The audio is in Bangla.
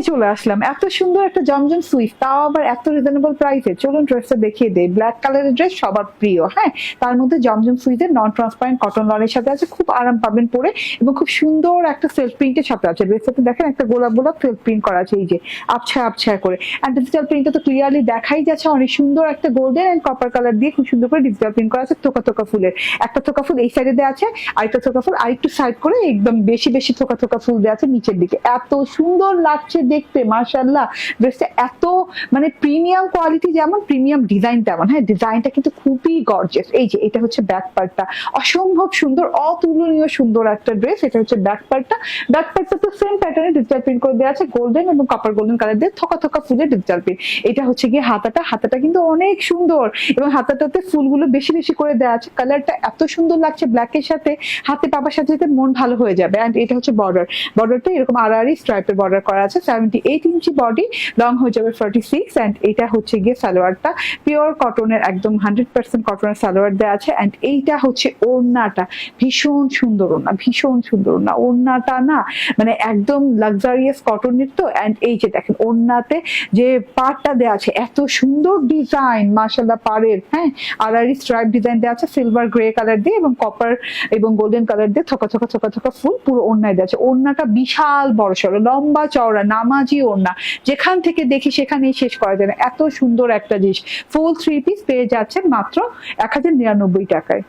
চলে আসলাম, এত সুন্দর একটা জমজম সুইফট, তাও আবার এত রিজনেবল প্রাইসে। চলুন ড্রেসটা দেখিয়ে দেই। ব্ল্যাক কালারের ড্রেস সবার প্রিয়, হ্যাঁ। তার মধ্যে জমজম সুইফটের নন ট্রান্সপারেন্ট কটন লনের সাথে আছে, খুব আরাম পাবেন পরে, এবং খুব সুন্দর একটা সেলফ প্রিন্টের সাথে আছে। ড্রেসটাতে দেখেন একটা গোলাপ গোলাপ সেলফ প্রিন্ট করা আছে, এই যে আবছা আবছা করে। অ্যান্ড ডিজিটাল প্রিন্টটা তো ক্লিয়ারলি দেখাই যাচ্ছে, অনেক সুন্দর একটা গোল্ডেন অ্যান্ড কপার কালার দিয়ে খুব সুন্দর করে ডিজিটাল প্রিন্ট করা আছে। থোকা থোকা ফুলের একটা থোকা ফুল এই সাইডে দেওয়া আছে, আরেকটা থোকা ফুল আরেকটু সাইড করে একদম বেশি বেশি থোকা থোকা ফুল দেওয়া আছে নিচের দিকে। এত সুন্দর লাগছে দেখতে, মাশাআল্লাহ। ড্রেসটা এত মানে প্রিমিয়াম কোয়ালিটি যেমন, প্রিমিয়াম ডিজাইন তেমন, হ্যাঁ। ডিজাইনটা কিন্তু খুবই গর্জিয়াস। এই যে এটা হচ্ছে ব্যাক পার্টটা, অসম্ভব সুন্দর, অতুলনীয় সুন্দর একটা ড্রেস। এটা হচ্ছে ব্যাক পার্টটা। ব্যাক পার্টটা তো সেম প্যাটার্নে ডিজিটাল প্রিন্ট করে দেওয়া আছে, গোল্ডেন এবং কপার গোল্ডেন কালার দিয়ে থোকা থোকা ফুলের ডিজিটাল প্রিন্ট। এটা হচ্ছে গিয়ে হাতাটা, হাতাটা কিন্তু অনেক সুন্দর, এবং হাতাটাতে ফুলগুলো বেশি বেশি করে দেওয়া আছে। কালারটা এত সুন্দর লাগছে ব্ল্যাকের সাথে, হাতে পাবার সাথে সাথে মন ভালো হয়ে যাবে। অ্যান্ড এটা হচ্ছে বর্ডার, বর্ডারটা এরকম আড়াআড়ি স্ট্রাইপের বর্ডার করা আছে। 78 ইঞ্চি বডি, লং হয়ে যাবে 46। অ্যান্ড এটা হচ্ছে গিয়ে সালোয়ারটা, পিওর কটনের, একদম 100% কটনের সালোয়ার দেওয়া আছে। অ্যান্ড এইটা হচ্ছে ওড়নাটা, ভীষণ সুন্দর ওড়না, ভীষণ সুন্দর ওড়না। ওড়নাটা না মানে একদম লাক্সারিয়াস কটনের তো। অ্যান্ড এই যে দেখেন ওড়নাতে যে পাড়টা দেওয়া আছে, এত সুন্দর ডিজাইন, মাশাআল্লাহ পাড়ের, হ্যাঁ। আড়াআড়ি স্ট্রাইপ ডিজাইন দেওয়া আছে সিলভার গ্রে কালার দিয়ে, এবং কপার এবং গোল্ডেন কালার দিয়ে থোকা থোকা থোকা থোকা ফুল পুরো ওড়নায় দেওয়া আছে। ওড়নাটা বিশাল বড় সড়ো, লম্বা চওড়া, নামাজি ওড়না, যেখান থেকে দেখি সেখানেই শেষ করা যায় না। এত সুন্দর একটা জিনিস। ফুল 3 পিস পেয়ে যাচ্ছেন মাত্র 1099 টাকায়।